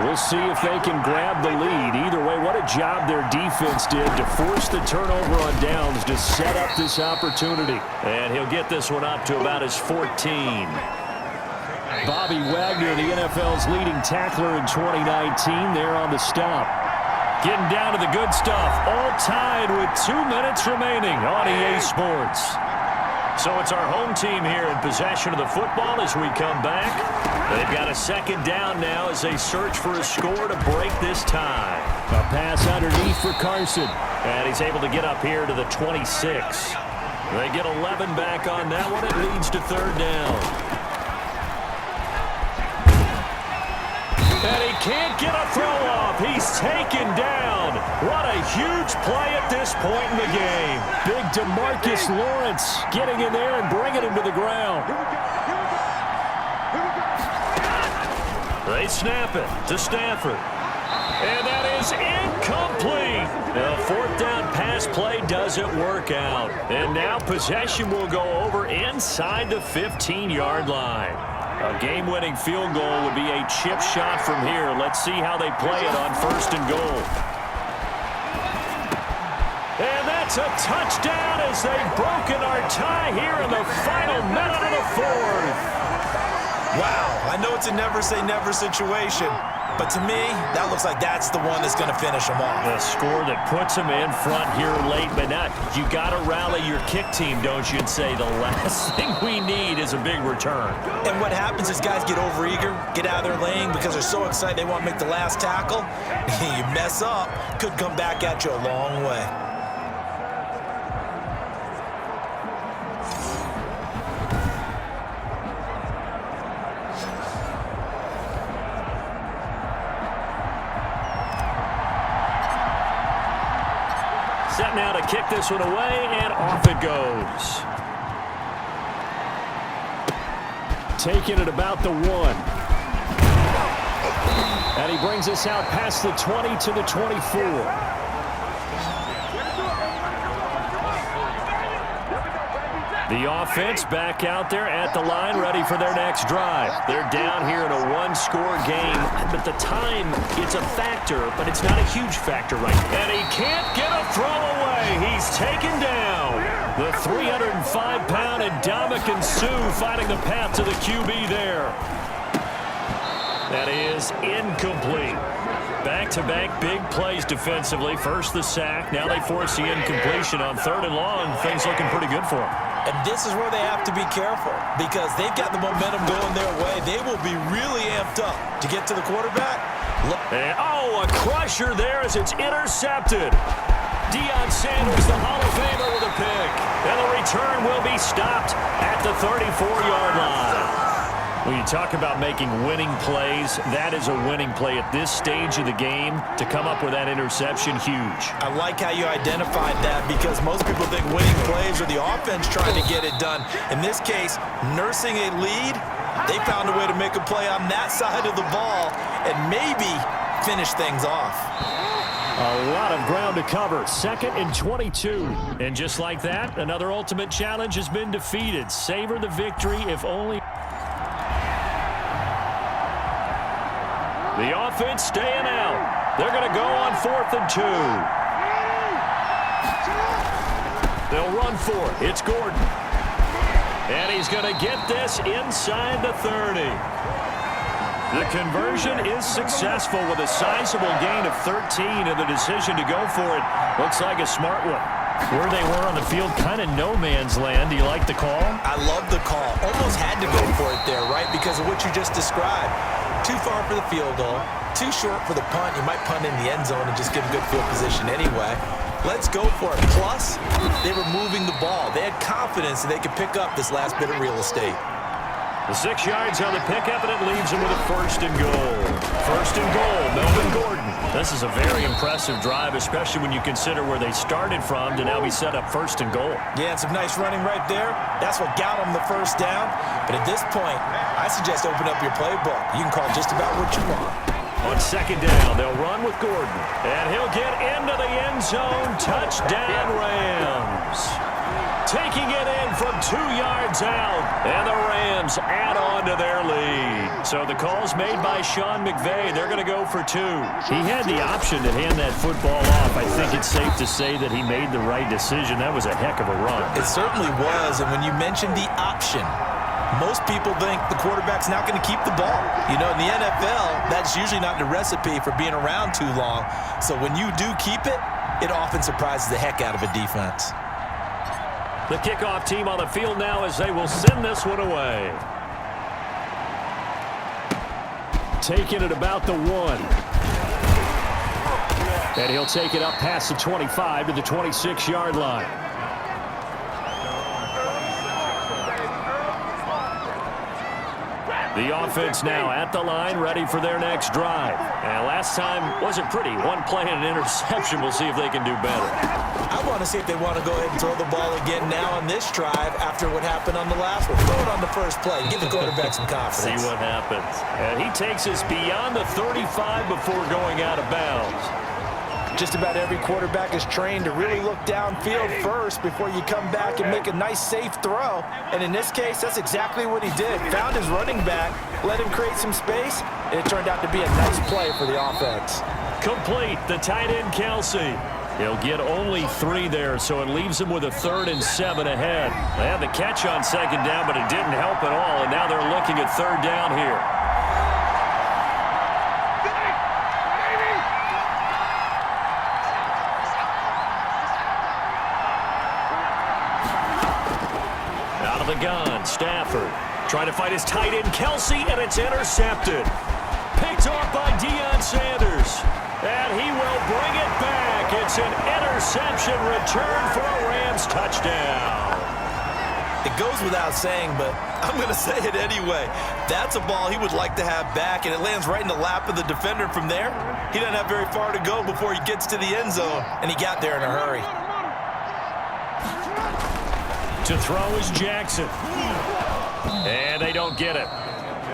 We'll see if they can grab the lead. Either way, what a job their defense did to force the turnover on downs to set up this opportunity. And he'll get this one up to about his 14. Bobby Wagner, the NFL's leading tackler in 2019, there on the stop. Getting down to the good stuff, all tied with 2 minutes remaining on EA Sports. So it's our home team here in possession of the football as we come back. They've got a second down now as they search for a score to break this tie. A pass underneath for Carson. And he's able to get up here to the 26. They get 11 back on that one. It leads to third down. And he can't get a throw off. He's taken down. What a huge play at this point in the game. Big DeMarcus Lawrence getting in there and bringing him to the ground. They snap it to Stafford. And that is incomplete. The fourth down pass play doesn't work out. And now possession will go over inside the 15-yard line. A game-winning field goal would be a chip shot from here. Let's see how they play it on first and goal. And that's a touchdown as they've broken our tie here in the final minute of the fourth. Wow, I know it's a never-say-never situation, but to me, that looks like that's the one that's going to finish them off. The score that puts them in front here late, but not. You got to rally your kick team, don't you, and say the last thing we need is a big return. And what happens is guys get overeager, get out of their lane because they're so excited they want to make the last tackle. You mess up, could come back at you a long way. Set now to kick this one away, and off it goes. Taking it about the 1. And he brings us out past the 20 to the 24. The offense back out there at the line, ready for their next drive. They're down here in a one-score game, but the time, it's a factor, but it's not a huge factor right now. And he can't get a throw away. He's taken down. The 305-pound Ndamukong Suh finding the path to the QB there. That is incomplete. Back-to-back big plays defensively. First the sack. Now they force the incompletion on third and long. Things looking pretty good for them. And this is where they have to be careful because they've got the momentum going their way. They will be really amped up to get to the quarterback. And, a crusher there as it's intercepted. Deion Sanders, the Hall of Famer, with a pick. And the return will be stopped at the 34-yard line. When you talk about making winning plays, that is a winning play at this stage of the game. To come up with that interception, huge. I like how you identified that because most people think winning plays are the offense trying to get it done. In this case, nursing a lead, they found a way to make a play on that side of the ball and maybe finish things off. A lot of ground to cover. 2nd and 22. And just like that, another ultimate challenge has been defeated. Savor the victory if only... The offense staying out. They're going to go on 4th and 2. They'll run for it. It's Gordon. And he's going to get this inside the 30. The conversion is successful with a sizable gain of 13, and the decision to go for it looks like a smart one. Where they were on the field, kind of no man's land. Do you like the call? I love the call. Almost had to go for it there, right? Because of what you just described. Too far for the field goal, too short for the punt. You might punt in the end zone and just get a good field position anyway. Let's go for it. Plus, they were moving the ball. They had confidence that they could pick up this last bit of real estate. The 6 yards on the pickup, and it leaves them with a 1st and goal. 1st and goal, Melvin Gordon. This is a very impressive drive, especially when you consider where they started from to now be set up 1st and goal. Yeah, and some nice running right there. That's what got them the first down. But at this point, I suggest open up your playbook. You can call just about what you want. On 2nd down, they'll run with Gordon. And he'll get into the end zone. Touchdown, Rams. taking it in from 2 yards out. And the Rams add on to their lead. So the call's made by Sean McVay. They're going to go for 2. He had the option to hand that football off. I think it's safe to say that he made the right decision. That was a heck of a run. It certainly was. And when you mentioned the option, most people think the quarterback's not going to keep the ball. You know, in the NFL, that's usually not the recipe for being around too long. So when you do keep it, it often surprises the heck out of a defense. The kickoff team on the field now as they will send this one away. Taking it about the 1. And he'll take it up past the 25 to the 26-yard line. The offense now at the line, ready for their next drive. And last time wasn't pretty. 1 play and an interception. We'll see if they can do better. I want to see if they want to go ahead and throw the ball again now on this drive after what happened on the last one. Throw it on the first play. Give the quarterback some confidence. See what happens. And he takes us beyond the 35 before going out of bounds. Just about every quarterback is trained to really look downfield first before you come back and make a nice, safe throw. And in this case, that's exactly what he did. Found his running back, let him create some space, and it turned out to be a nice play for the offense. Complete, the tight end, Kelsey. He'll get only 3 there, so it leaves him with a 3rd and 7 ahead. They had the catch on 2nd down, but it didn't help at all, and now they're looking at 3rd down here. The gun, Stafford trying to find his tight end, Kelsey, and it's intercepted. Picked off by Deion Sanders, and he will bring it back. It's an interception return for a Rams touchdown. It goes without saying, but I'm going to say it anyway. That's a ball he would like to have back, and it lands right in the lap of the defender from there. He doesn't have very far to go before he gets to the end zone, and he got there in a hurry. To throw is Jackson. And they don't get it.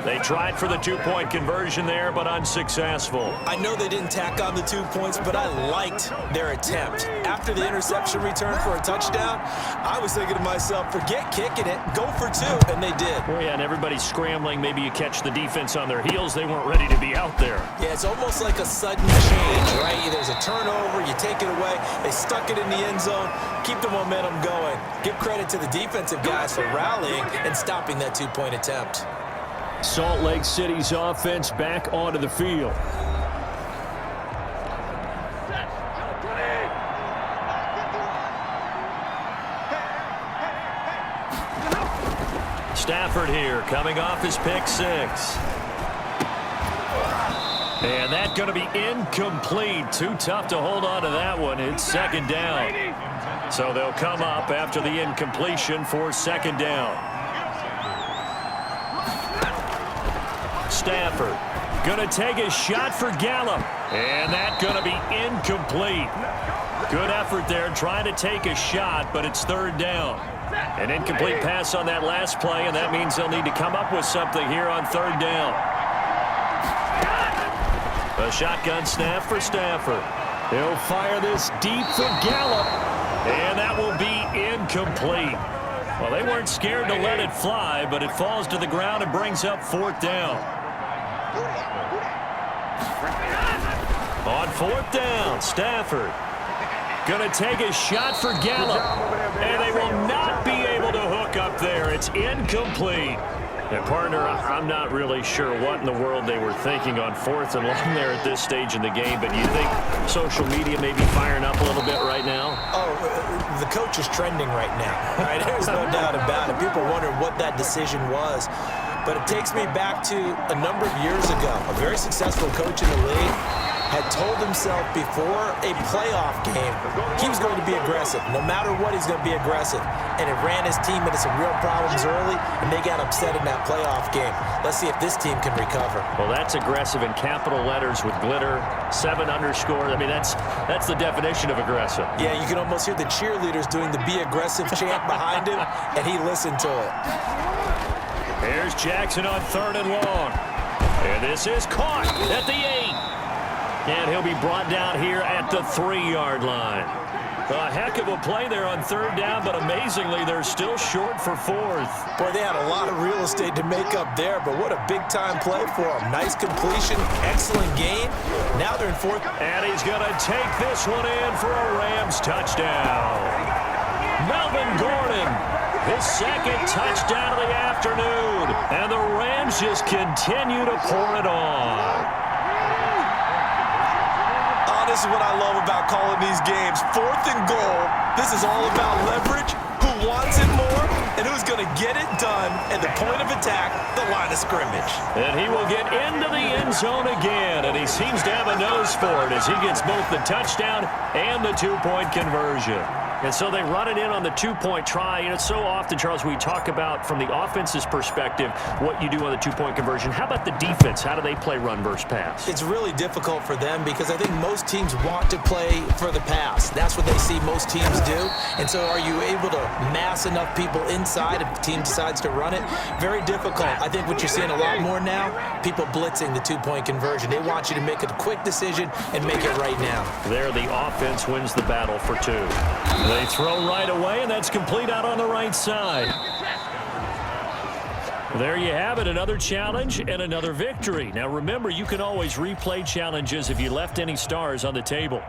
They tried for the 2-point conversion there, but unsuccessful. I know they didn't tack on the 2 points, but I liked their attempt. After the interception return for a touchdown, I was thinking to myself, forget kicking it, go for 2, and they did. Well, yeah, and everybody's scrambling. Maybe you catch the defense on their heels. They weren't ready to be out there. Yeah, it's almost like a sudden change, right? There's a turnover, you take it away, they stuck it in the end zone, keep the momentum going. Give credit to the defensive guys for rallying and stopping that 2-point attempt. Salt Lake City's offense back onto the field. Stafford here coming off his pick 6. And that's going to be incomplete. Too tough to hold on to that one. It's 2nd down. So they'll come up after the incompletion for 2nd down. Stafford going to take a shot for Gallup, and that's going to be incomplete. Good effort there trying to take a shot, but it's 3rd down. An incomplete pass on that last play, and that means they'll need to come up with something here on 3rd down. A shotgun snap for Stafford. He'll fire this deep for Gallup, and that will be incomplete. Well, they weren't scared to let it fly, but it falls to the ground and brings up 4th down. On 4th down, Stafford going to take a shot for Gallup, and they will not be able to hook up there. It's incomplete. And, partner, I'm not really sure what in the world they were thinking on 4th and long there at this stage in the game, but you think social media may be firing up a little bit right now? Oh, the coach is trending right now. Right? There's no doubt about it. People wonder what that decision was. But it takes me back to a number of years ago. A very successful coach in the league had told himself before a playoff game he was going to be aggressive. No matter what, he's going to be aggressive. And it ran his team into some real problems early, and they got upset in that playoff game. Let's see if this team can recover. Well, that's aggressive in capital letters with glitter, 7 underscore. I mean, that's the definition of aggressive. Yeah, you can almost hear the cheerleaders doing the be aggressive chant behind him, and he listened to it. Here's Jackson on 3rd and long. And this is caught at the 8. And he'll be brought down here at the 3-yard line. A heck of a play there on third down, but amazingly, they're still short for fourth. Boy, they had a lot of real estate to make up there, but what a big-time play for them. Nice completion, excellent game. Now they're in fourth. And he's going to take this one in for a Rams touchdown. Melvin Gordon, his second touchdown of the afternoon. And the Rams just continue to pour it on. This is what I love about calling these games. 4th and goal. This is all about leverage, who wants it more, and who's going to get it done at the point of attack, the line of scrimmage. And he will get into the end zone again, and he seems to have a nose for it as he gets both the touchdown and the 2-point conversion. And so they run it in on the 2-point try. You know, so often, Charles, we talk about from the offense's perspective what you do on the 2-point conversion. How about the defense? How do they play run versus pass? It's really difficult for them because I think most teams want to play for the pass. That's what they see most teams do. And so are you able to mass enough people inside if the team decides to run it? Very difficult. I think what you're seeing a lot more now, people blitzing the 2-point conversion. They want you to make a quick decision and make it right now. There, the offense wins the battle for 2. They throw right away, and that's complete out on the right side. There you have it, another challenge and another victory. Now remember, you can always replay challenges if you left any stars on the table.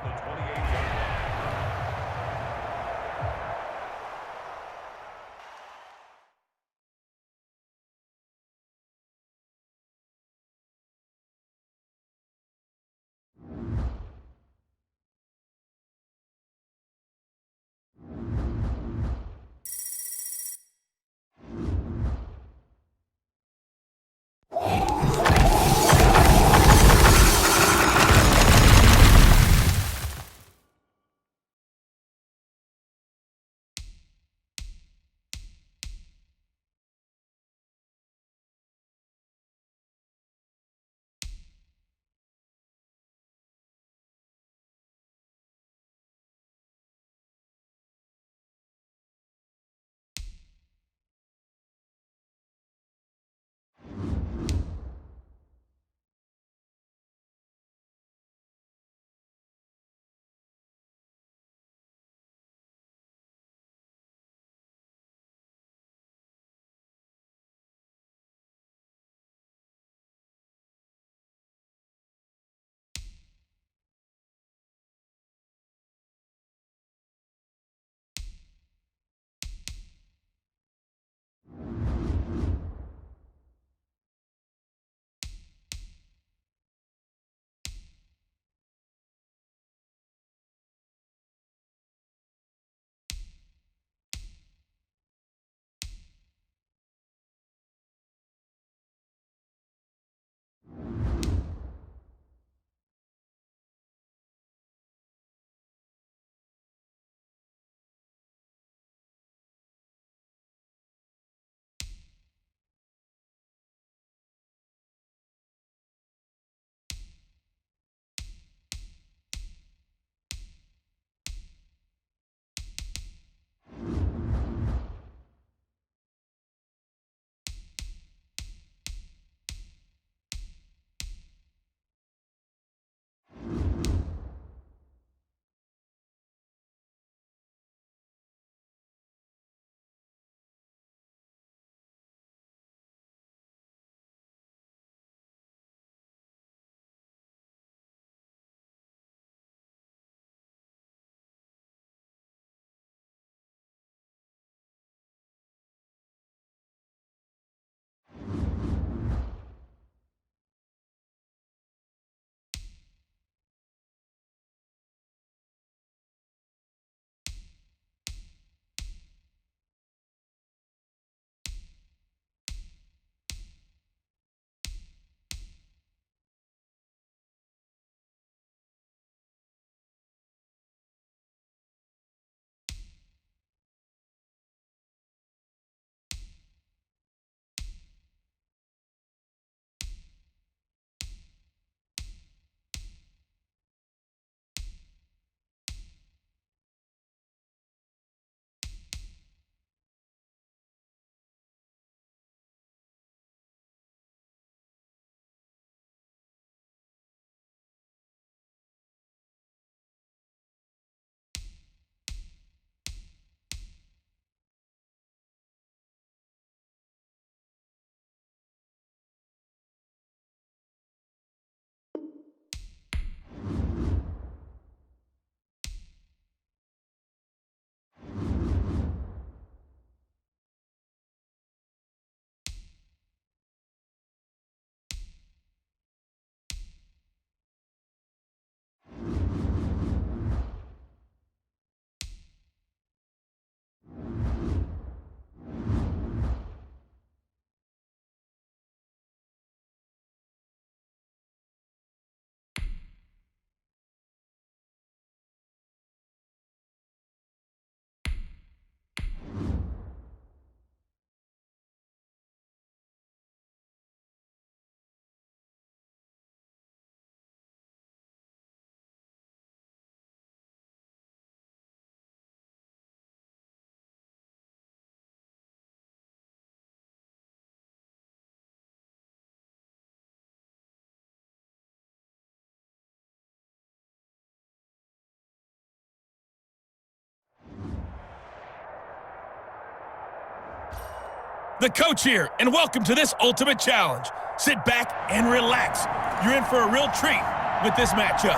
The coach here, and welcome to this ultimate challenge. Sit back and relax. You're in for a real treat with this matchup.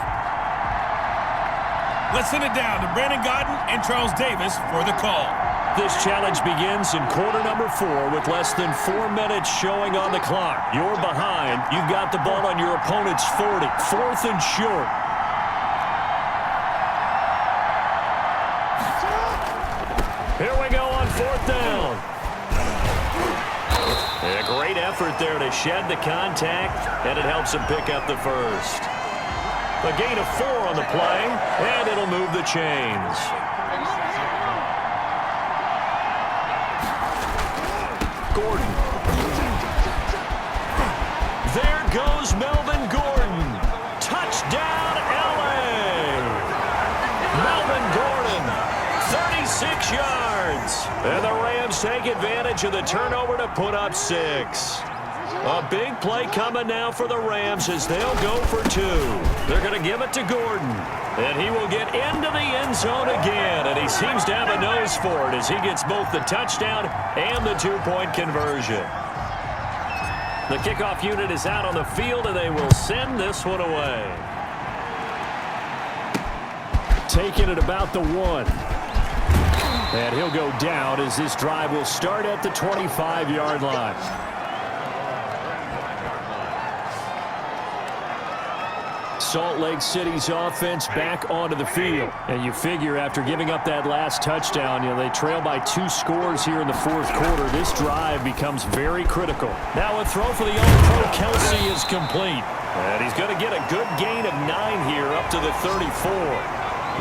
Let's send it down to Brandon Godden and Charles Davis for the call. This challenge begins in quarter number 4 with less than 4 minutes showing on the clock. You're behind. You've got the ball on your opponent's 40. 4th and short. Here we go on 4th down. A great effort there to shed the contact, and it helps him pick up the first. A gain of 4 on the play, and it'll move the chains. Gordon. There goes Melvin Gordon. Touchdown, L.A. Melvin Gordon, 36 yards. And the Rams take advantage of the turnover to put up 6. A big play coming now for the Rams as they'll go for 2. They're going to give it to Gordon. And he will get into the end zone again. And he seems to have a nose for it as he gets both the touchdown and the 2-point conversion. The kickoff unit is out on the field, and they will send this one away. Taking it about the 1. And he'll go down as this drive will start at the 25-yard line. Salt Lake City's offense back onto the field. And you figure after giving up that last touchdown, they trail by 2 scores here in the 4th quarter. This drive becomes very critical. Now a throw for the All-Pro Kelsey is complete. And he's going to get a good gain of 9 here up to the 34.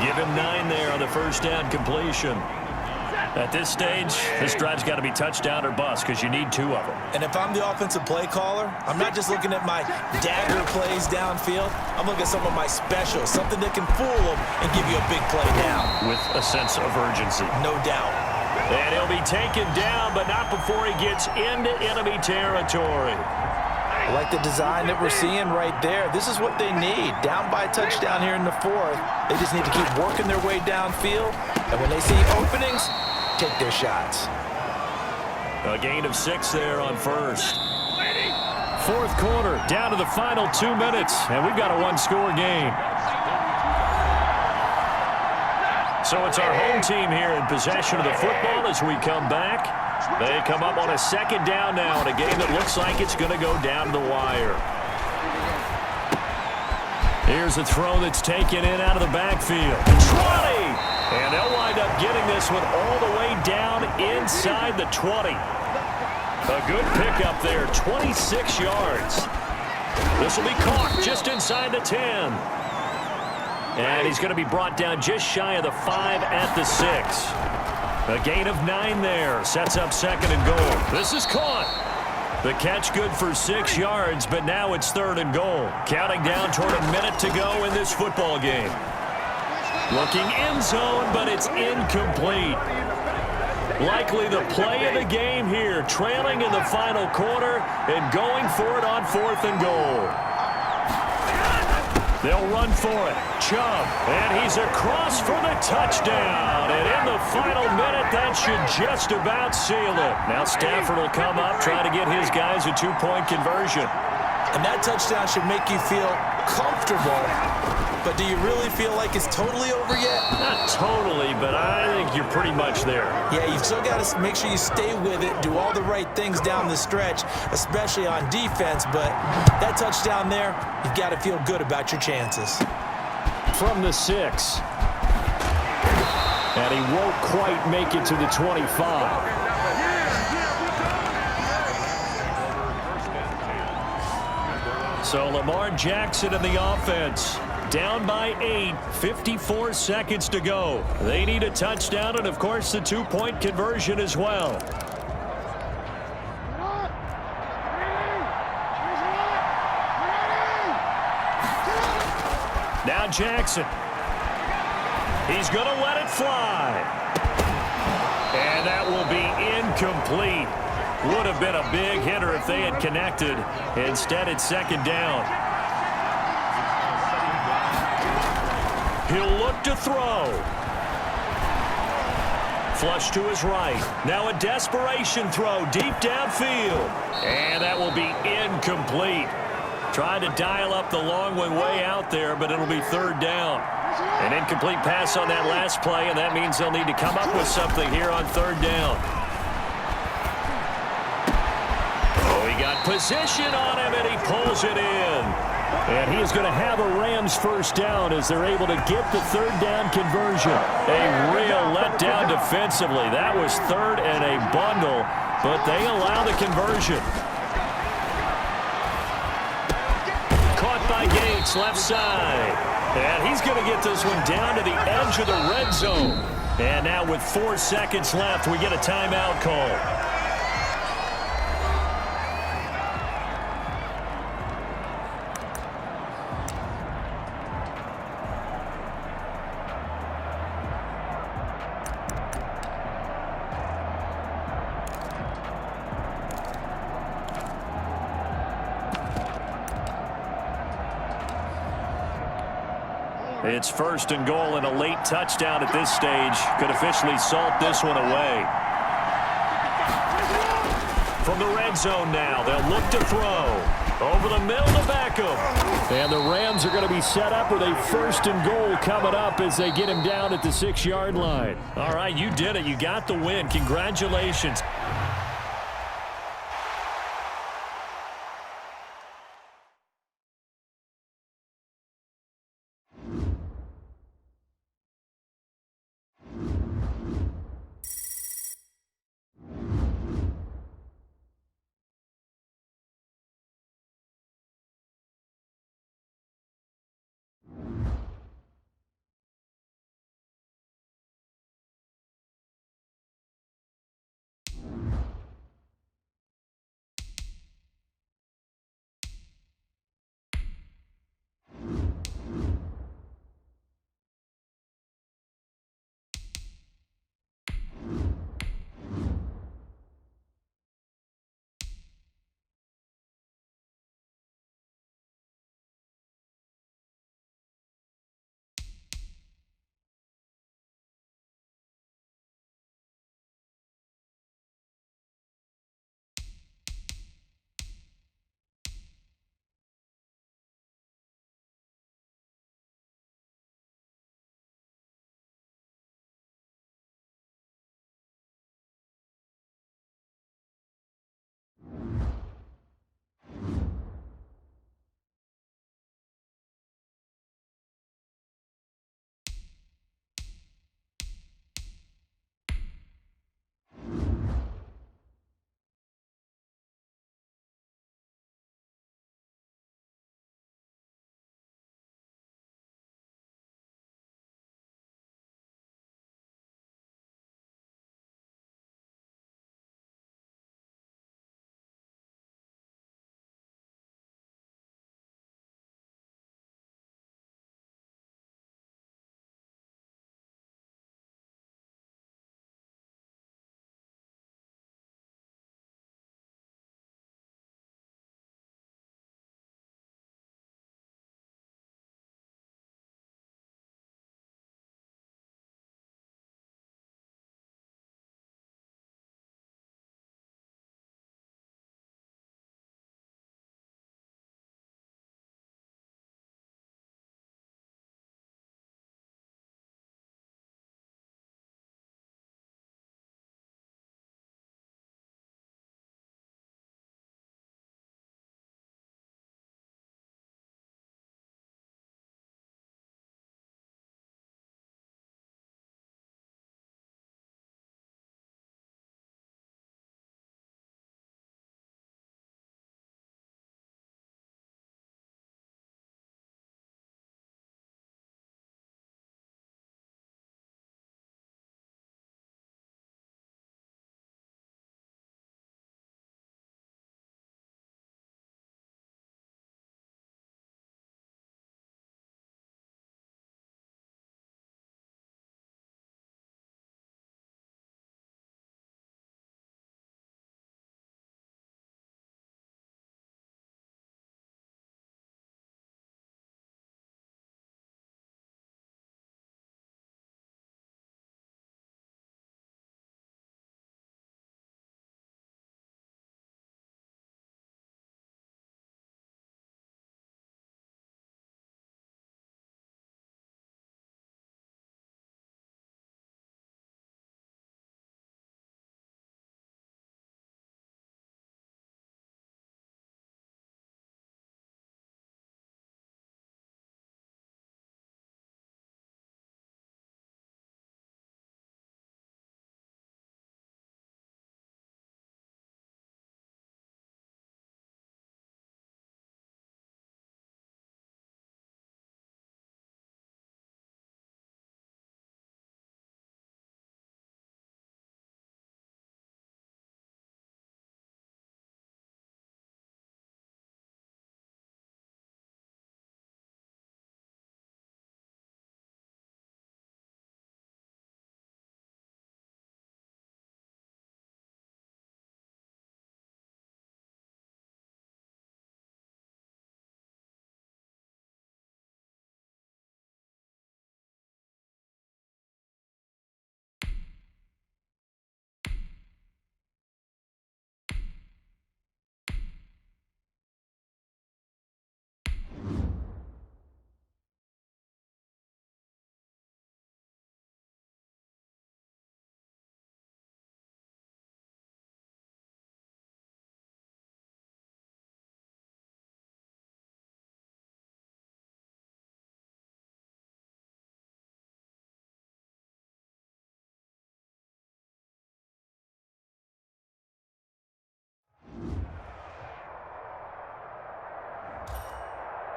Give him 9 there on the first down completion. At this stage, this drive's got to be touchdown or bust because you need 2 of them. And if I'm the offensive play caller, I'm not just looking at my dagger plays downfield. I'm looking at some of my specials, something that can fool them and give you a big play down. With a sense of urgency. No doubt. And he'll be taken down, but not before he gets into enemy territory. I like the design that we're seeing right there. This is what they need. Down by a touchdown here in the 4th. They just need to keep working their way downfield. And when they see openings, take their shots. A gain of 6 there on first. 4th quarter, down to the final 2 minutes, and we've got a 1-score game. So it's our home team here in possession of the football as we come back. They come up on a 2nd down now in a game that looks like it's going to go down the wire. Here's a throw that's taken in out of the backfield. 20! And they'll wind up getting this one all the way down inside the 20. A good pickup there, 26 yards. This will be caught just inside the 10. And he's going to be brought down just shy of the 5 at the 6. A gain of 9 there, sets up 2nd and goal. This is caught. The catch good for 6 yards, but now it's 3rd and goal. Counting down toward a minute to go in this football game. Looking end zone, but it's incomplete. Likely the play of the game here, trailing in the final quarter and going for it on 4th and goal. They'll run for it. Chubb, and he's across for the touchdown. And in the final minute, that should just about seal it. Now Stafford will come up, try to get his guys a 2-point conversion. And that touchdown should make you feel comfortable. But do you really feel like it's totally over yet? Not totally, but I think you're pretty much there. Yeah, you've still got to make sure you stay with it, do all the right things down the stretch, especially on defense. But that touchdown there, you've got to feel good about your chances. From the 6. And he won't quite make it to the 25. So Lamar Jackson in the offense. Down by 8, 54 seconds to go. They need a touchdown and, of course, the 2-point conversion as well. Now Jackson. He's going to let it fly. And that will be incomplete. Would have been a big hitter if they had connected. Instead, it's 2nd down. He'll look to throw. Flush to his right. Now a desperation throw deep downfield. And that will be incomplete. Trying to dial up the long one way out there, but it'll be third down. An incomplete pass on that last play, and that means they'll need to come up with something here on third down. Oh, he got position on him, and he pulls it in. And he is going to have a Rams first down as they're able to get the third down conversion. A real letdown defensively. That was third and a bundle, but they allow the conversion. Caught by Gates, left side. And he's going to get this one down to the edge of the red zone. And now with 4 seconds left, we get a timeout call. It's first and goal, and a late touchdown at this stage could officially salt this one away. From the red zone now, they'll look to throw. Over the middle to Beckham. And the Rams are going to be set up with a first and goal coming up as they get him down at the 6-yard line. All right, you did it. You got the win. Congratulations.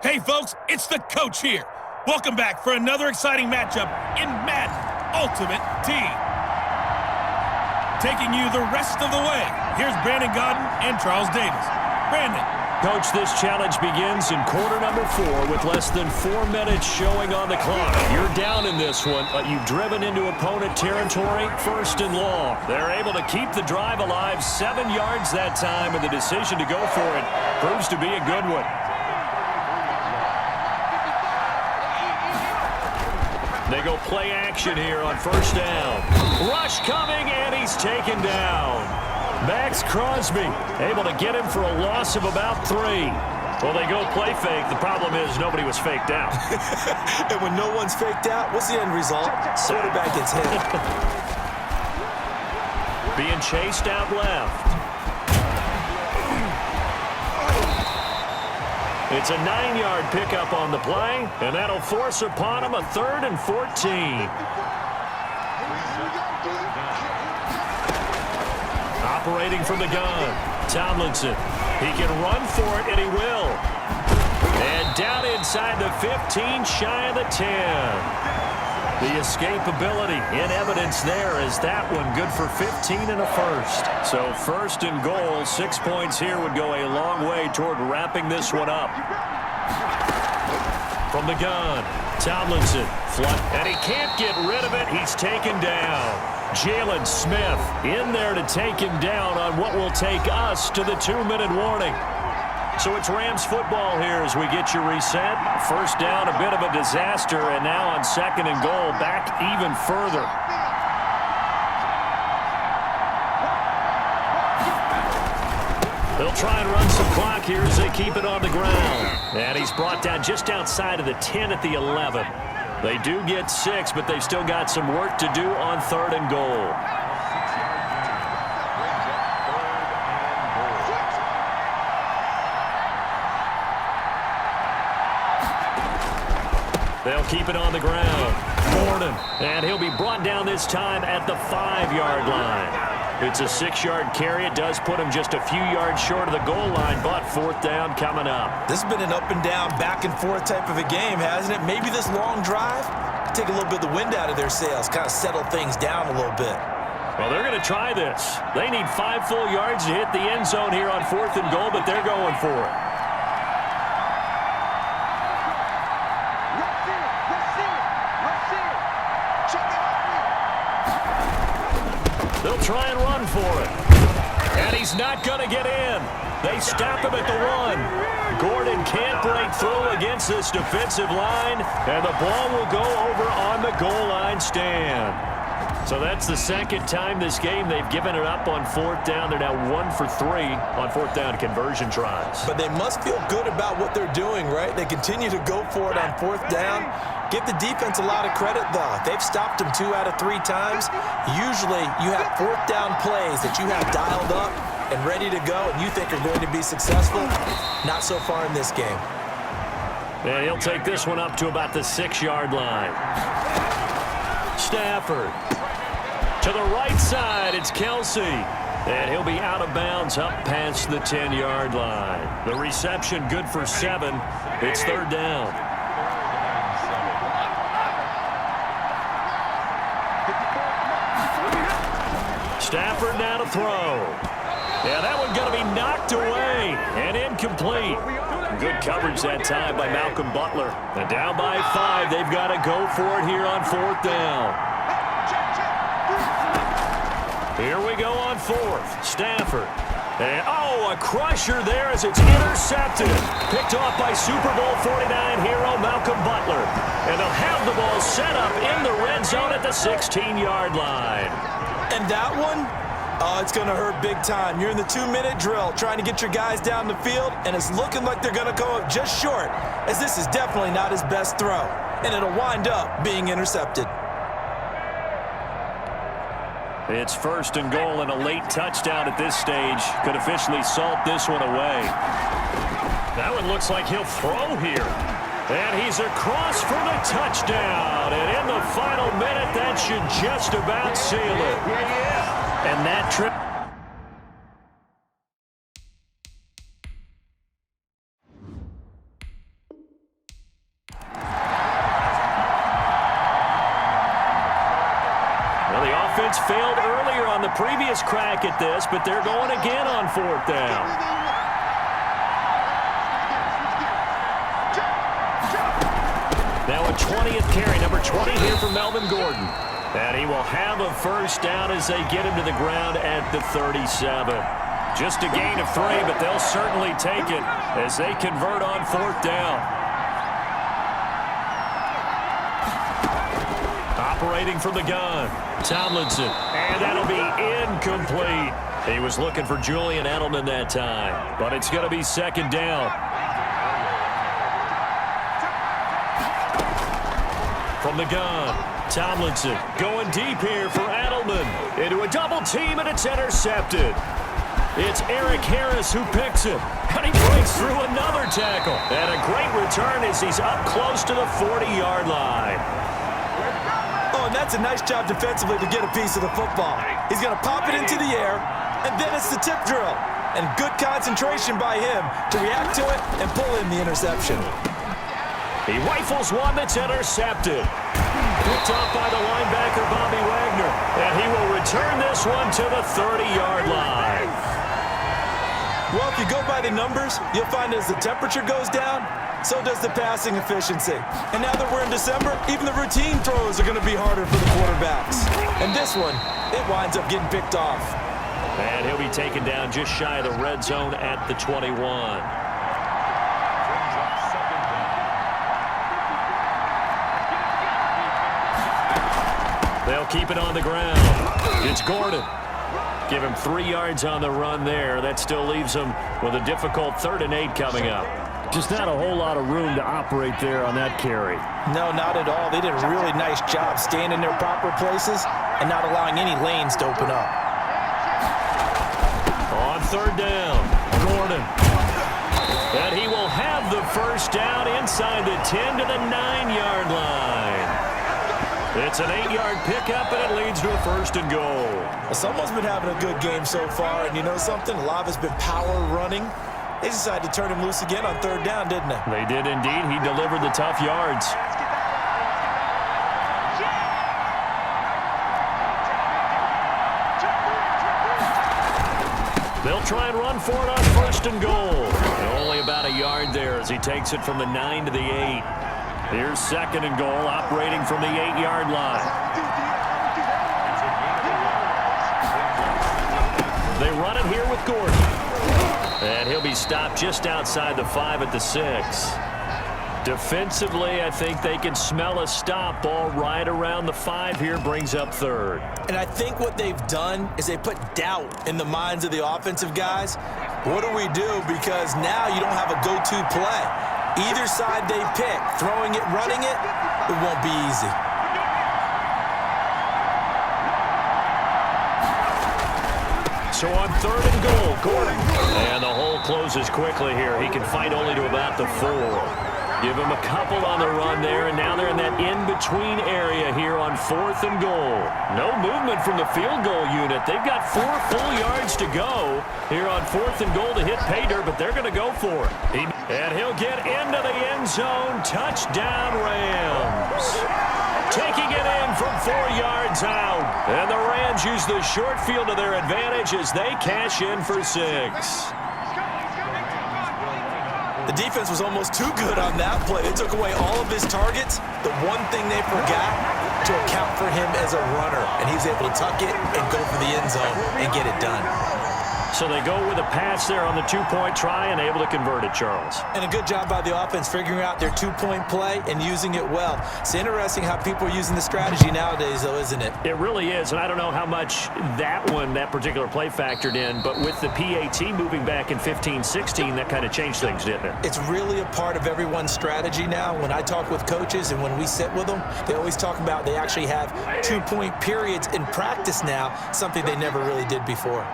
Hey folks, it's the coach here. Welcome back for another exciting matchup in Madden Ultimate Team. Taking you the rest of the way, here's Brandon Godden and Charles Davis. Brandon. Coach, this challenge begins in quarter number 4 with less than 4 minutes showing on the clock. You're down in this one, but you've driven into opponent territory, first and long. They're able to keep the drive alive, 7 yards that time, and the decision to go for it proves to be a good one. They go play action here on first down. Rush coming, and he's taken down. Max Crosby able to get him for a loss of about 3. Well, they go play fake. The problem is nobody was faked out. And when no one's faked out, what's the end result? Quarterback gets hit. Being chased out left. It's a 9-yard pickup on the play, and that'll force upon him a 3rd and 14. Operating from the gun, Tomlinson. He can run for it, and he will. And down inside the 15, shy of the 10. The escapability in evidence there is that one good for 15 and a first. So first and goal, 6 points here would go a long way toward wrapping this one up. From the gun, Tomlinson, and he can't get rid of it. He's taken down. Jalen Smith in there to take him down on what will take us to the 2-minute warning. So it's Rams football here as we get you reset. First down, a bit of a disaster, and now on second and goal, back even further. They'll try and run some clock here as they keep it on the ground. And he's brought down just outside of the 10 at the 11. They do get 6, but they've still got some work to do on 3rd and goal. They'll keep it on the ground. Gordon, and he'll be brought down this time at the 5-yard line. It's a 6-yard carry. It does put him just a few yards short of the goal line, but 4th down coming up. This has been an up-and-down, back-and-forth type of a game, hasn't it? Maybe this long drive take a little bit of the wind out of their sails, kind of settle things down a little bit. Well, they're going to try this. They need 5 full yards to hit the end zone here on 4th and goal, but they're going for it. They'll try and run for it. And he's not going to get in. They stop him at the 1. Gordon can't break through against this defensive line, and the ball will go over on the goal line stand. So that's the second time this game they've given it up on 4th down. They're now 1 for 3 on 4th down conversion tries. But they must feel good about what they're doing, right? They continue to go for it on 4th down. Give the defense a lot of credit, though. They've stopped them 2 out of 3 times. Usually you have 4th down plays that you have dialed up and ready to go and you think are going to be successful. Not so far in this game. And he'll take this one up to about the 6-yard line. Stafford. To the right side, it's Kelsey. And he'll be out of bounds up past the 10-yard line. The reception good for 7. It's 3rd down. Stafford now to throw. Yeah, that one going to be knocked away and incomplete. Good coverage that time by Malcolm Butler. And down by 5, they've got to go for it here on 4th down. Here we go on 4th. Stafford. And, a crusher there as it's intercepted. Picked off by Super Bowl 49 hero Malcolm Butler. And they'll have the ball set up in the red zone at the 16-yard line. And that one, it's going to hurt big time. You're in the 2-minute drill trying to get your guys down the field, and it's looking like they're going to go up just short, as this is definitely not his best throw. And it'll wind up being intercepted. It's 1st and goal, and a late touchdown at this stage could officially salt this one away. That one looks like he'll throw here. And he's across for the touchdown. And in the final minute, that should just about seal it. And that trip. offense failed earlier on the previous crack at this, but they're going again on 4th down. Now a 20th carry, number 20 here for Melvin Gordon. And he will have a 1st down as they get him to the ground at the 37. Just a gain of 3, but they'll certainly take it as they convert on 4th down. Operating from the gun, Tomlinson, and that'll be incomplete. He was looking for Julian Edelman that time, but it's going to be 2nd down. From the gun, Tomlinson going deep here for Edelman. Into a double team, and it's intercepted. It's Eric Harris who picks it, and he breaks through another tackle. And a great return as he's up close to the 40-yard line. Oh, and that's a nice job defensively to get a piece of the football. He's going to pop it into the air, and then it's the tip drill. And good concentration by him to react to it and pull in the interception. He rifles one that's intercepted. Picked up by the linebacker, Bobby Wagner. And he will return this one to the 30-yard line. Well, if you go by the numbers, you'll find as the temperature goes down, so does the passing efficiency. And now that we're in December, even the routine throws are going to be harder for the quarterbacks. And this one, it winds up getting picked off. And he'll be taken down just shy of the red zone at the 21. They'll keep it on the ground. It's Gordon. Give him 3 yards on the run there. That still leaves him with a difficult 3rd and 8 coming up. Just not a whole lot of room to operate there on that carry. No, not at all. They did a really nice job staying in their proper places and not allowing any lanes to open up. On 3rd down, Gordon. And he will have the 1st down inside the 10 to the 9-yard line. It's an 8-yard pickup, and it leads to a 1st and goal. Well, someone's been having a good game so far, and you know something? A lot of it's been power running. They decided to turn him loose again on 3rd down, didn't they? They did indeed. He delivered the tough yards. They'll try and run for it on 1st and goal. And only about a yard there as he takes it from the 9 to the 8. Here's 2nd and goal, operating from the 8-yard line. They run it here with Gordon. And he'll be stopped just outside the 5 at the 6. Defensively, I think they can smell a stop ball right around the 5 here, brings up 3rd. And I think what they've done is they put doubt in the minds of the offensive guys. What do we do? Because now you don't have a go-to play. Either side they pick, throwing it, running it, it won't be easy. So on 3rd and goal, Gordon. And the hole closes quickly here. He can fight only to about the 4. Give him a couple on the run there, and now they're in that in-between area here on 4th and goal. No movement from the field goal unit. They've got 4 full yards to go here on 4th and goal to hit pay dirt, but they're going to go for it. And he'll get into the end zone. Touchdown, Rams. Taking it in from 4 yards out. And the Rams use the short field to their advantage as they cash in for 6. The defense was almost too good on that play. They took away all of his targets. The one thing they forgot to account for him as a runner, and he's able to tuck it and go for the end zone and get it done. So they go with a pass there on the 2-point try and able to convert it, Charles. And a good job by the offense figuring out their 2-point play and using it well. It's interesting how people are using the strategy nowadays, though, isn't it? It really is, and I don't know how much that particular play factored in, but with the PAT moving back in 15-16, that kind of changed things, didn't it? It's really a part of everyone's strategy now. When I talk with coaches and when we sit with them, they always talk about they actually have 2-point periods in practice now, something they never really did before.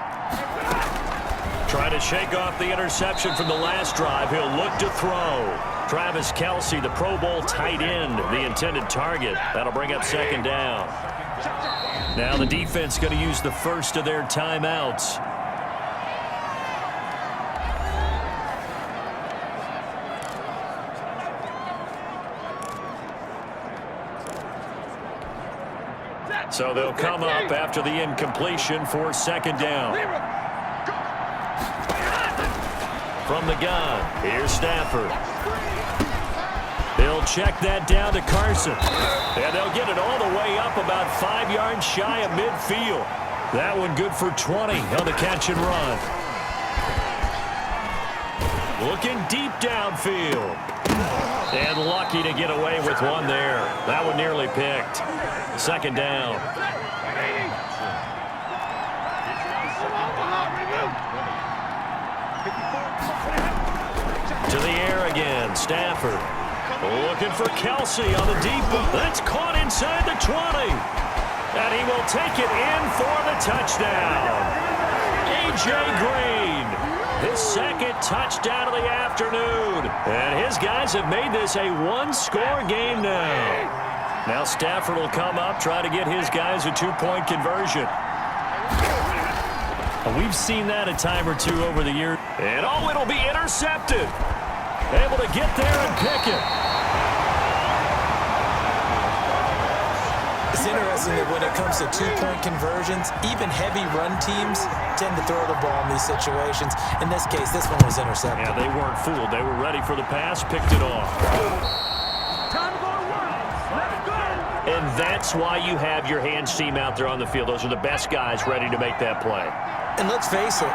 Trying to shake off the interception from the last drive. He'll look to throw. Travis Kelce, the Pro Bowl tight end, the intended target. That'll bring up 2nd down. Now the defense going to use the first of their timeouts. So they'll come up after the incompletion for second down. From the gun, here's Stafford. He'll check that down to Carson. And they'll get it all the way up about 5 yards shy of midfield. That one good for 20 on the catch and run. Looking deep downfield. And lucky to get away with one there. That one nearly picked. Second down. To the air again, Stafford. Looking for Kelsey on the deep ball. That's caught inside the 20. And he will take it in for the touchdown. A.J. Green, his second touchdown of the afternoon. And his guys have made this a one-score game now. Now Stafford will come up, try to get his guys a two-point conversion. We've seen that a time or two over the years. And oh, it'll be intercepted. Able to get there and pick it. It's interesting that when it comes to two-point conversions, even heavy run teams tend to throw the ball in these situations. In this case, this one was intercepted. Yeah, they weren't fooled. They were ready for the pass, picked it off. Time to go to work. Let's go. And that's why you have your hands team out there on the field. Those are the best guys ready to make that play. And let's face it,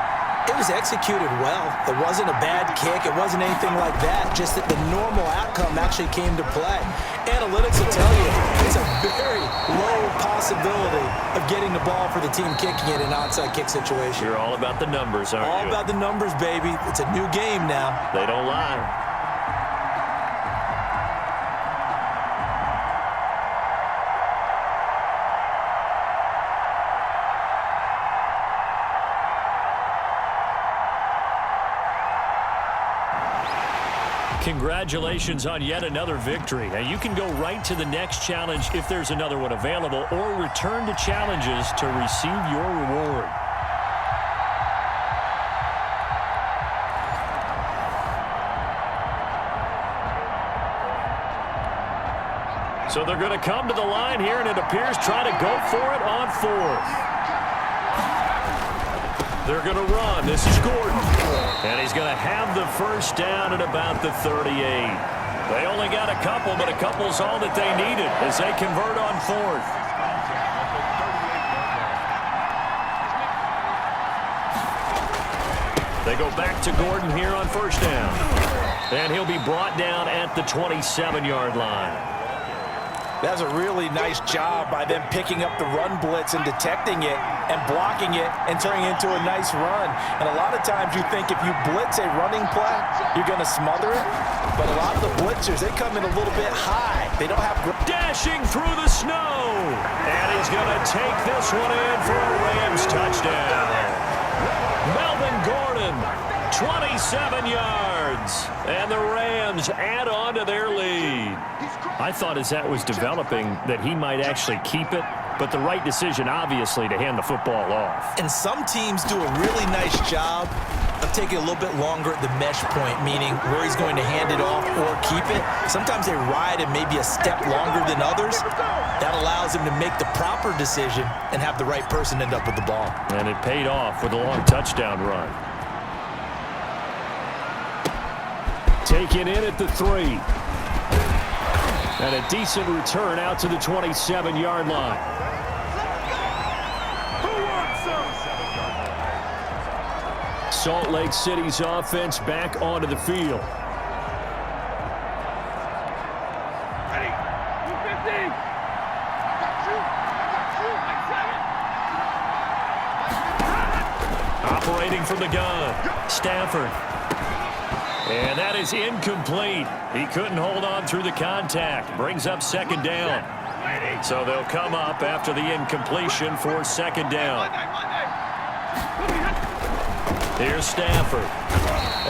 it was executed well. It wasn't a bad kick. It wasn't anything like that. Just that the normal outcome actually came to play. Analytics will tell you it's a very low possibility of getting the ball for the team kicking it in an onside kick situation. You're all about the numbers, aren't you? All about the numbers, baby. It's a new game now. They don't lie. Congratulations on yet another victory. Now you can go right to the next challenge if there's another one available, or return to challenges to receive your reward. So they're going to come to the line here, and it appears try to go for it on fourth. They're going to run. This is Gordon. And he's going to have the first down at about the 38. They only got a couple, but a couple's all that they needed as they convert on fourth. They go back to Gordon here on first down. And he'll be brought down at the 27-yard line. That was a really nice job by them picking up the run blitz and detecting it and blocking it and turning it into a nice run. And a lot of times you think if you blitz a running play, you're going to smother it. But a lot of the blitzers, they come in a little bit high. They don't have... Dashing through the snow. And he's going to take this one in for a Rams touchdown. Melvin Gordon, 27 yards. And the Rams add on to their lead. I thought as that was developing that he might actually keep it, but the right decision, obviously, to hand the football off. And some teams do a really nice job of taking a little bit longer at the mesh point, meaning where he's going to hand it off or keep it. Sometimes they ride it maybe a step longer than others. That allows him to make the proper decision and have the right person end up with the ball. And it paid off with a long touchdown run. Taken in at the 3. And a decent return out to the 27-yard line. Salt Lake City's offense back onto the field. Ready. 250. Operating from the gun, Stafford. And that is incomplete. He couldn't hold on through the contact. Brings up second down. So they'll come up after the incompletion for second down. Here's Stafford.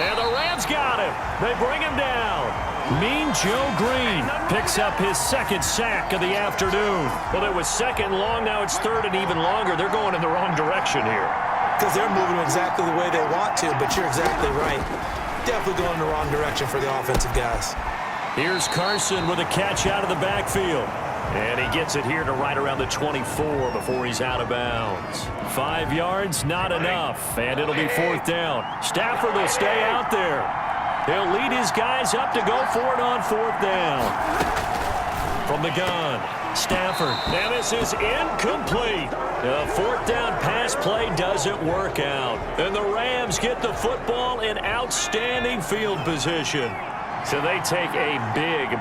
And the Rams got him. They bring him down. Mean Joe Green picks up his second sack of the afternoon. Well, it was second long. Now it's third and even longer. They're going in the wrong direction here. Because they're moving exactly the way they want to, but you're exactly right. Definitely going in the wrong direction for the offensive guys. Here's Carson with a catch out of the backfield. And he gets it here to right around the 24 before he's out of bounds. 5 yards, not enough, and it'll be 4th down. Stafford will stay out there. He'll lead his guys up to go for it on 4th down. From the gun, Stafford. Now this is incomplete. The 4th down pass play doesn't work out. And the Rams get the football in outstanding field position. So they take a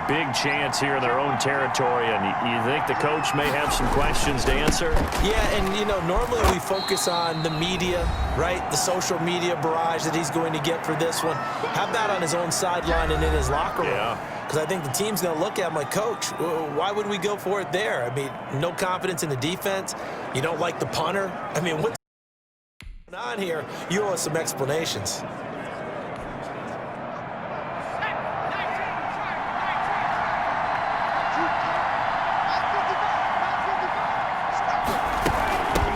big chance here in their own territory, and you think the coach may have some questions to answer? Yeah, and, you know, normally we focus on the media, right, the social media barrage that he's going to get for this one. How about on his own sideline and in his locker room? Yeah. Because I think the team's going to look at him like, Coach, why would we go for it there? I mean, no confidence in the defense. You don't like the punter. I mean, what's going on here? You owe us some explanations.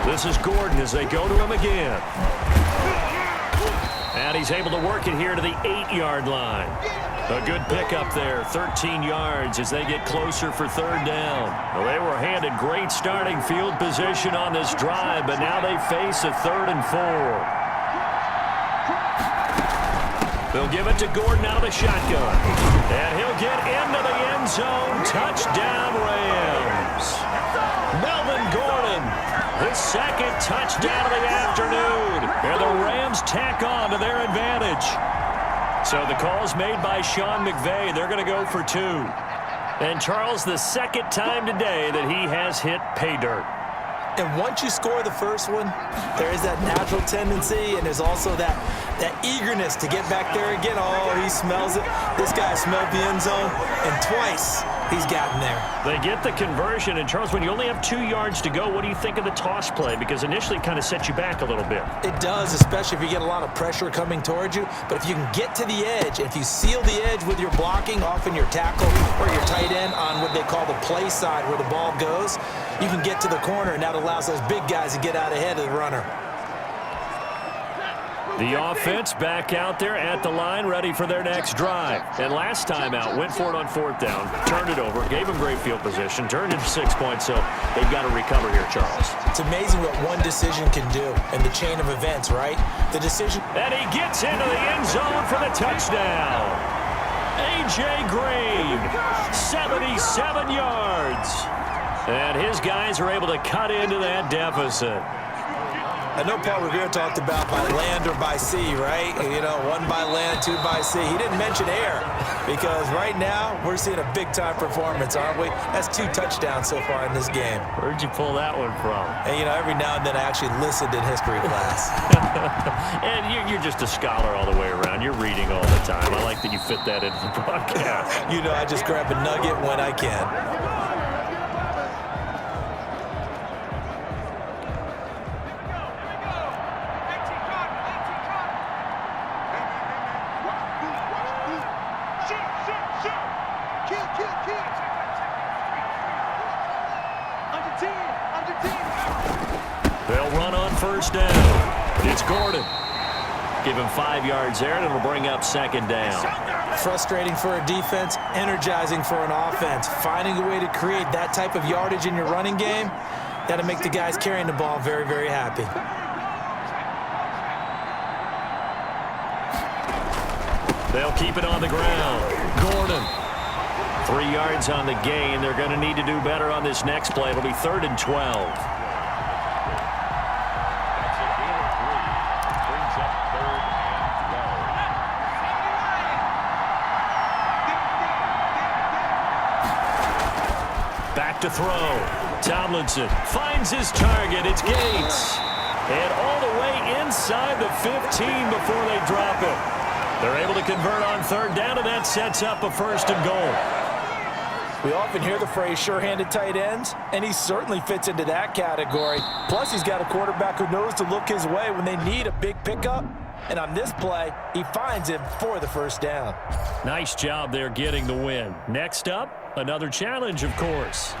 This is Gordon as they go to him again. And he's able to work it here to the 8-yard line. A good pickup there, 13 yards as they get closer for 3rd down. Well, they were handed great starting field position on this drive, but now they face a 3rd and 4. They'll give it to Gordon out of the shotgun. And he'll get into the end zone. Touchdown, Rams. Melvin Gordon, his 2nd touchdown of the afternoon. And the Rams tack on to their advantage. So the call's made by Sean McVay. They're going to go for 2. And Charles, the 2nd time today that he has hit pay dirt. And once you score the first one, there is that natural tendency, and there's also that eagerness to get back there again. Oh, he smells it. This guy smelled the end zone, and twice he's gotten there. They get the conversion, and Charles, when you only have 2 yards to go, what do you think of the toss play? Because initially it kind of sets you back a little bit. It does, especially if you get a lot of pressure coming towards you. But if you can get to the edge, if you seal the edge with your blocking, often your tackle or your tight end on what they call the play side where the ball goes, you can get to the corner, and that allows those big guys to get out ahead of the runner. The offense back out there at the line, ready for their next drive. And last time out, went for it on 4th down, turned it over, gave them great field position, turned it to 6 points, so they've got to recover here, Charles. It's amazing what one decision can do in the chain of events, right? The decision. And he gets into the end zone for the touchdown. A.J. Green, 77 yards. And his guys are able to cut into that deficit. I know Paul Revere talked about by land or by sea, right? You know, 1 by land, 2 by sea. He didn't mention air because right now we're seeing a big-time performance, aren't we? That's 2 touchdowns so far in this game. Where'd you pull that one from? And, you know, every now and then I actually listened in history class. And you're just a scholar all the way around. You're reading all the time. I like that you fit that into the broadcast. You know, I just grab a nugget when I can. They'll run on 1st down. It's Gordon. Give him 5 yards there, and it'll bring up 2nd down. Frustrating for a defense, energizing for an offense. Finding a way to create that type of yardage in your running game, that'll make the guys carrying the ball very, very happy. They'll keep it on the ground. Gordon. 3 yards on the gain. They're going to need to do better on this next play. It'll be 3rd and 12. Back to throw. Tomlinson finds his target. It's Gates. And all the way inside the 15 before they drop it. They're able to convert on 3rd down, and that sets up a 1st and goal. We often hear the phrase sure-handed tight ends, and he certainly fits into that category. Plus, he's got a quarterback who knows to look his way when they need a big pickup. And on this play, he finds him for the 1st down. Nice job there getting the win. Next up, another challenge, of course.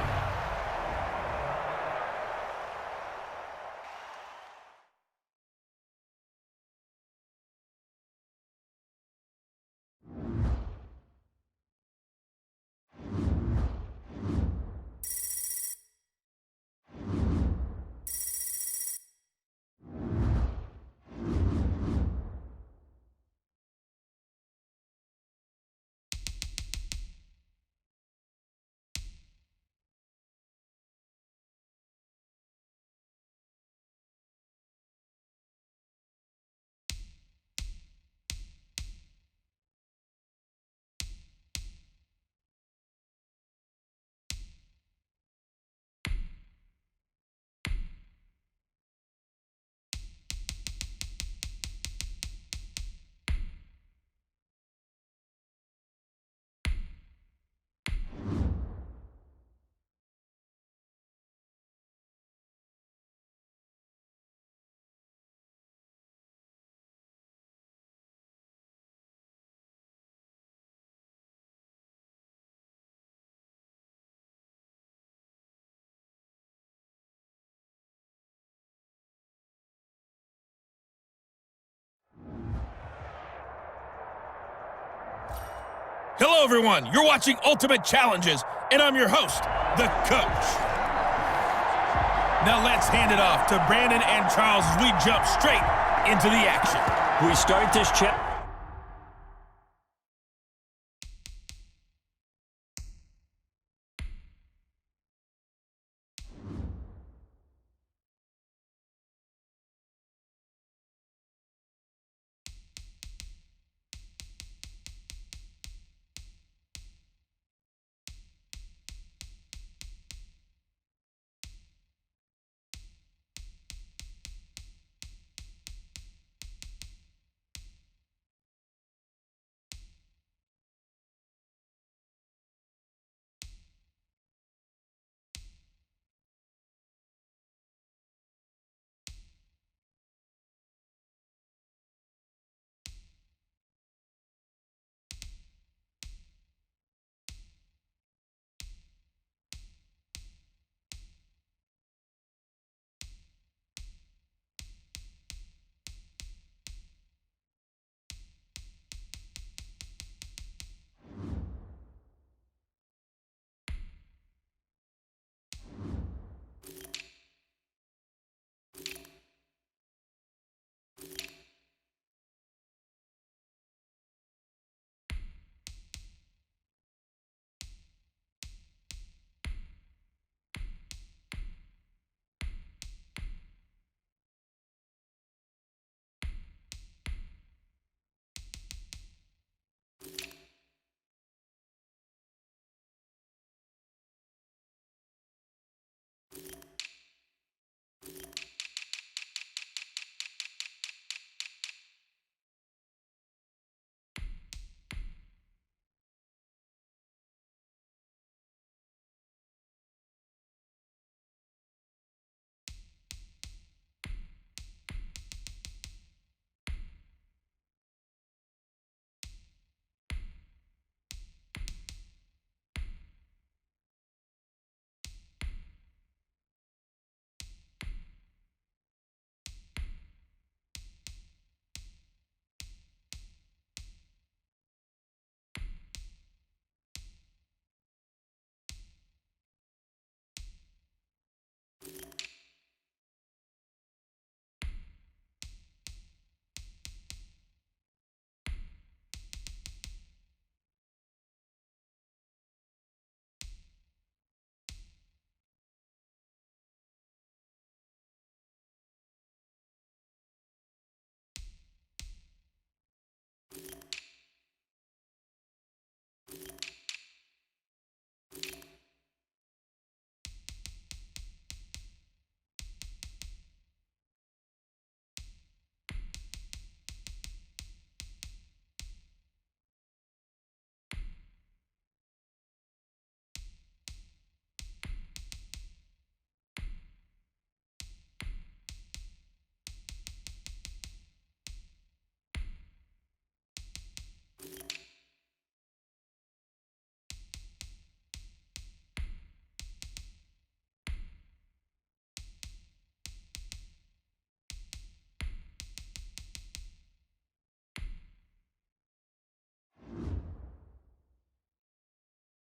Hello, everyone. You're watching Ultimate Challenges, and I'm your host, the Coach. Now let's hand it off to Brandon and Charles as we jump straight into the action. We start this chat.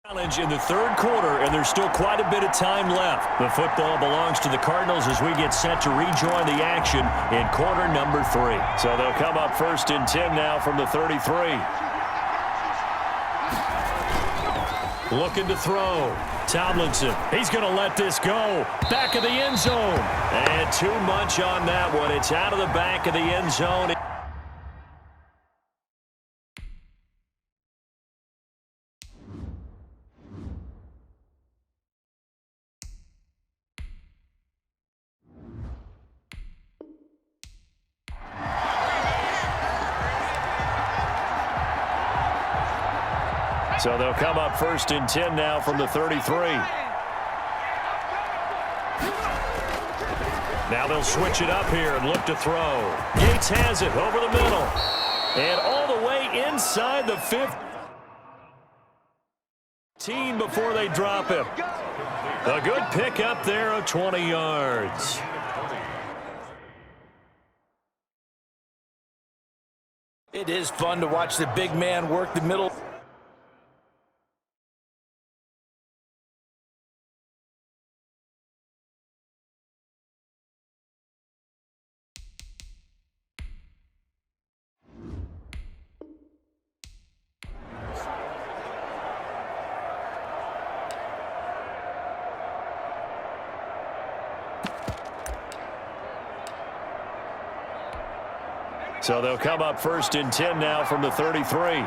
Challenge in the third quarter, and there's still quite a bit of time left. The football belongs to the Cardinals as we get set to rejoin the action in quarter number 3. So they'll come up first and 10 now from the 33. Looking to throw. Tomlinson, he's going to let this go. Back of the end zone. And too much on that one. It's out of the back of the end zone. So they'll come up first and 10 now from the 33. Now they'll switch it up here and look to throw. Gates has it over the middle. And all the way inside the 15 before they drop him. A good pick up there of 20 yards. It is fun to watch the big man work the middle. So they'll come up 1st and 10 now from the 33.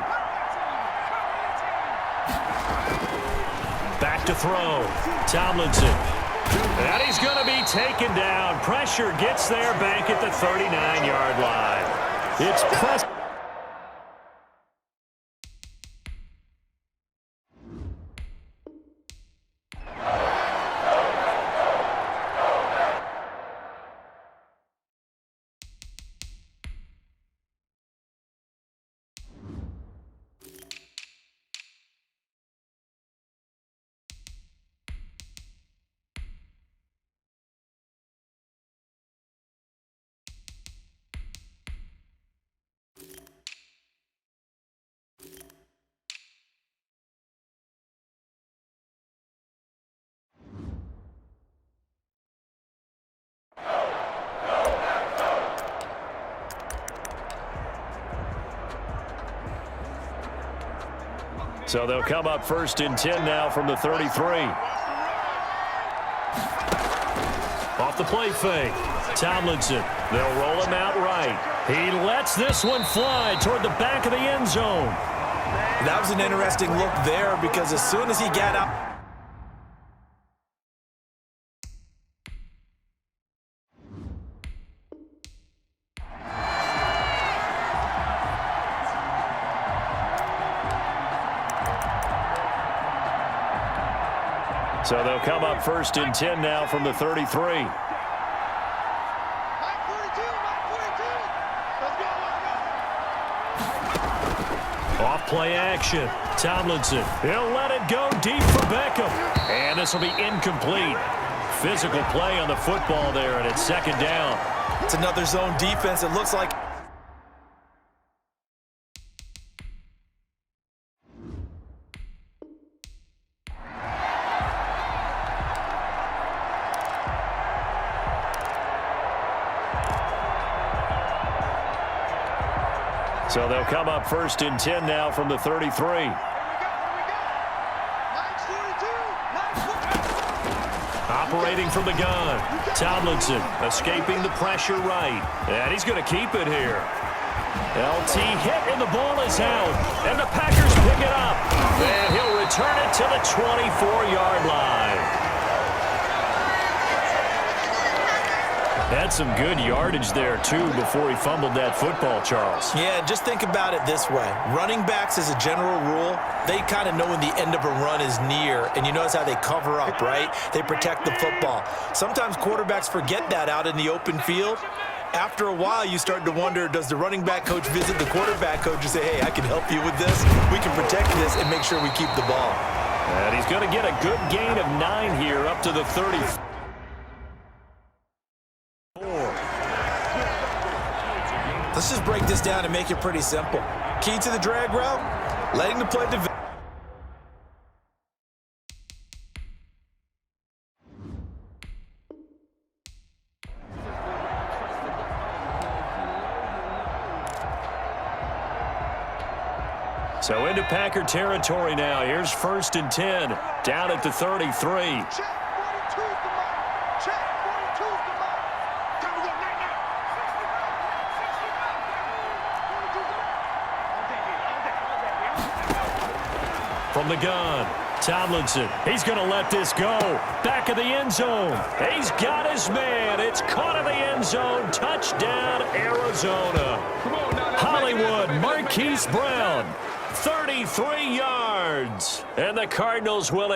Back to throw. Tomlinson. And he's going to be taken down. Pressure gets there back at the 39-yard line. It's press. So they'll come up 1st and 10 now from the 33. Off the play fake. Tomlinson. They'll roll him out right. He lets this one fly toward the back of the end zone. That was an interesting look there because as soon as he got out. So they'll come up 1st and 10 now from the 33. Off play action. Tomlinson. He'll let it go deep for Beckham. And this will be incomplete. Physical play on the football there, and it's 2nd down. It's another zone defense. It looks like. So they'll come up 1st and 10 now from the 33. Operating from the gun. Tomlinson escaping the pressure right. And he's going to keep it here. LT hit and the ball is out. And the Packers pick it up. And he'll return it to the 24-yard line. Had some good yardage there, too, before he fumbled that football, Charles. Yeah, just think about it this way. Running backs, as a general rule, they kind of know when the end of a run is near, and you notice how they cover up, right? They protect the football. Sometimes quarterbacks forget that out in the open field. After a while, you start to wonder, does the running back coach visit the quarterback coach and say, hey, I can help you with this? We can protect this and make sure we keep the ball. And he's going to get a good gain of 9 here up to the 30. Let's just break this down and make it pretty simple. Key to the drag route, letting the play develop. So into Packer territory now. Here's 1st and 10 down at the 33. From the gun, Tomlinson. He's going to let this go. Back of the end zone. He's got his man. It's caught in the end zone. Touchdown, Arizona. Hollywood, Marquis Brown, 33 yards. And the Cardinals will